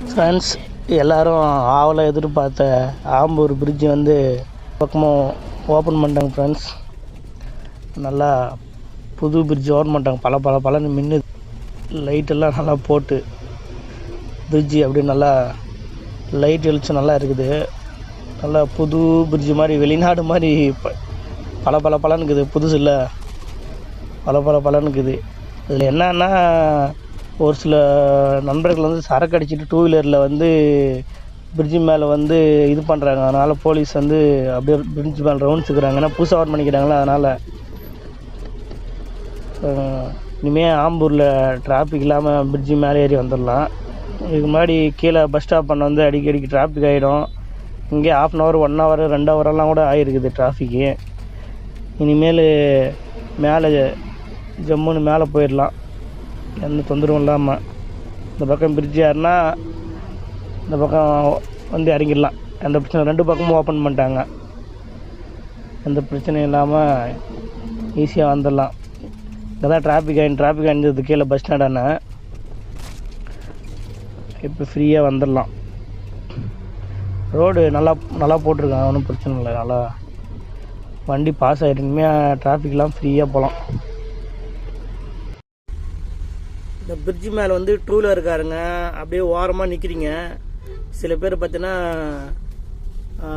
Friends, எல்லோரும் ஆவலாக எதிர்பார்த்த ஆம்பூர் பிரிட்ஜு வந்து பக்கமும் ஓப்பன் பண்ணிட்டாங்க ஃப்ரெண்ட்ஸ். நல்லா புது பிரிட்ஜ் ஓப்பன் பண்ணிட்டாங்க. பலன்னு மின்னு லைட்டெல்லாம் நல்லா போட்டு பிரிட்ஜு அப்படியே நல்லா லைட் வெளிச்சம் நல்லா இருக்குது. நல்லா புது பிரிட்ஜு மாதிரி வெளிநாடு மாதிரி பலன்னு இருக்குது. புதுசு இல்லை, பலன்னு இருக்குது. இதில் என்னன்னா, ஒரு சில நண்பர்கள் வந்து சரக்கு அடிச்சுட்டு டூ வீலரில் வந்து பிரிட்ஜு மேலே வந்து இது பண்ணுறாங்க. அதனால் போலீஸ் வந்து அப்படியே பிரிட்ஜ் மேலே ரவுண்ட்ஸ் இருக்கிறாங்க. ஏன்னா புதுசாக ஓப்பன் பண்ணிக்கிறாங்களா, அதனால் இனிமேல் ஆம்பூரில் டிராஃபிக் இல்லாமல் பிரிட்ஜு மேலே ஏறி வந்துடலாம். இதுக்கு முன்னாடி கீழே பஸ் ஸ்டாப் பண்ண வந்து அடிக்கடிக்கு டிராஃபிக் ஆகிடும். இங்கே 1/2 hour 1 hour 2 hourலாம் கூட ஆகிருக்குது டிராஃபிக்கு. இனிமேல் மேலே ஜம்முன்னு மேலே போயிடலாம், எந்த தொந்தரவும் இல்லாமல். இந்த பக்கம் பிரிட்ஜ் ஏறினா இந்த பக்கம் வந்து இறங்கிடலாம். எந்த பிரச்சனை, 2 பக்கமும் ஓப்பன் பண்ணிட்டாங்க. எந்த பிரச்சனையும் இல்லாமல் ஈஸியாக வந்துடலாம். இங்கே தான் டிராஃபிக் ஆகிருந்தது கீழே பஸ் ஸ்டாண்டான. இப்போ ஃப்ரீயாக வந்துடலாம். ரோடு நல்லா போட்டிருக்காங்க, ஒன்றும் பிரச்சனை இல்லை. நல்லா வண்டி பாஸ் ஆகிட்டு இனிமேல் டிராஃபிக்லாம் ஃப்ரீயாக போகலாம். இந்த பிரிட்ஜு மேலே வந்து டூ வீலர் இருக்காருங்க, அப்படியே ஓரமாக நிற்கிறீங்க. சில பேர் பார்த்தீங்கன்னா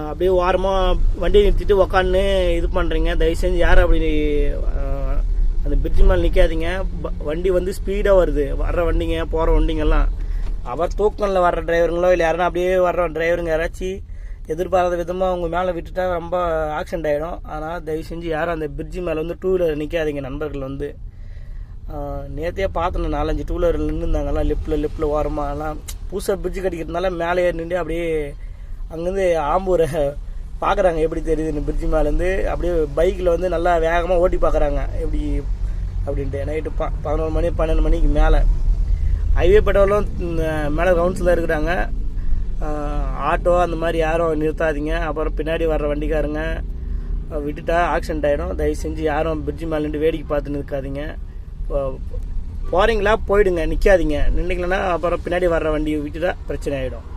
அப்படியே ஓரமாக வண்டியை நிறுத்திட்டு உக்காந்து இது பண்ணுறீங்க. தயவு செஞ்சு யாரும் அப்படி அந்த பிரிட்ஜு மேலே நிற்காதீங்க. வண்டி வந்து ஸ்பீடாக வருது, வர்ற வண்டிங்க போகிற வண்டிங்கெல்லாம். அவர் தூக்கனில் வர்ற டிரைவருங்களோ இல்லை யாருன்னா அப்படியே வர்ற டிரைவருங்க யாராச்சும் எதிர்பாராத விதமாக அவங்க மேலே விட்டுட்டா ரொம்ப ஆக்சிடென்ட் ஆகிடும். அதனால் தயவு செஞ்சு யாரும் அந்த பிரிட்ஜு மேலே வந்து டூ வீலர் நிற்காதீங்க நண்பர்கள் வந்து. நேற்றையே பார்த்தேன், 4-5 டூ வீலர் நின்றுருந்தாங்கலாம் லெஃப்ட்டில் ஓரமாக. எல்லாம் புதுசாக பிரிட்ஜு கட்டிக்கிறதுனால மேலே ஏறி நின்று அப்படியே அங்கேருந்து ஆம்பூரை பார்க்குறாங்க எப்படி தெரியுதுன்னு. பிரிட்ஜு மேலேருந்து அப்படியே பைக்கில் வந்து நல்லா வேகமாக ஓட்டி பார்க்குறாங்க எப்படி அப்படின்ட்டு. நைட்டு 11 மணி 12 மணிக்கு மேலே ஹைவே பெட்ரோலும் மேலே ரவுண்ட்ஸில் இருக்கிறாங்க. ஆட்டோ அந்த மாதிரி யாரும் நிறுத்தாதீங்க. அப்புறம் பின்னாடி வர்ற வண்டிக்காரங்க விட்டுட்டா ஆக்சிடென்ட் ஆகிடும். தயவு செஞ்சு யாரும் பிரிட்ஜு மேலே நின்று வேடிக்கை பார்த்து நிற்காதீங்க. போகிறீங்களா போயிடுங்க, நிற்காதீங்க. நின்றுங்களா அப்புறம் பின்னாடி வர்ற வண்டியை விட்டுட்டா பிரச்சனை ஆகிடும்.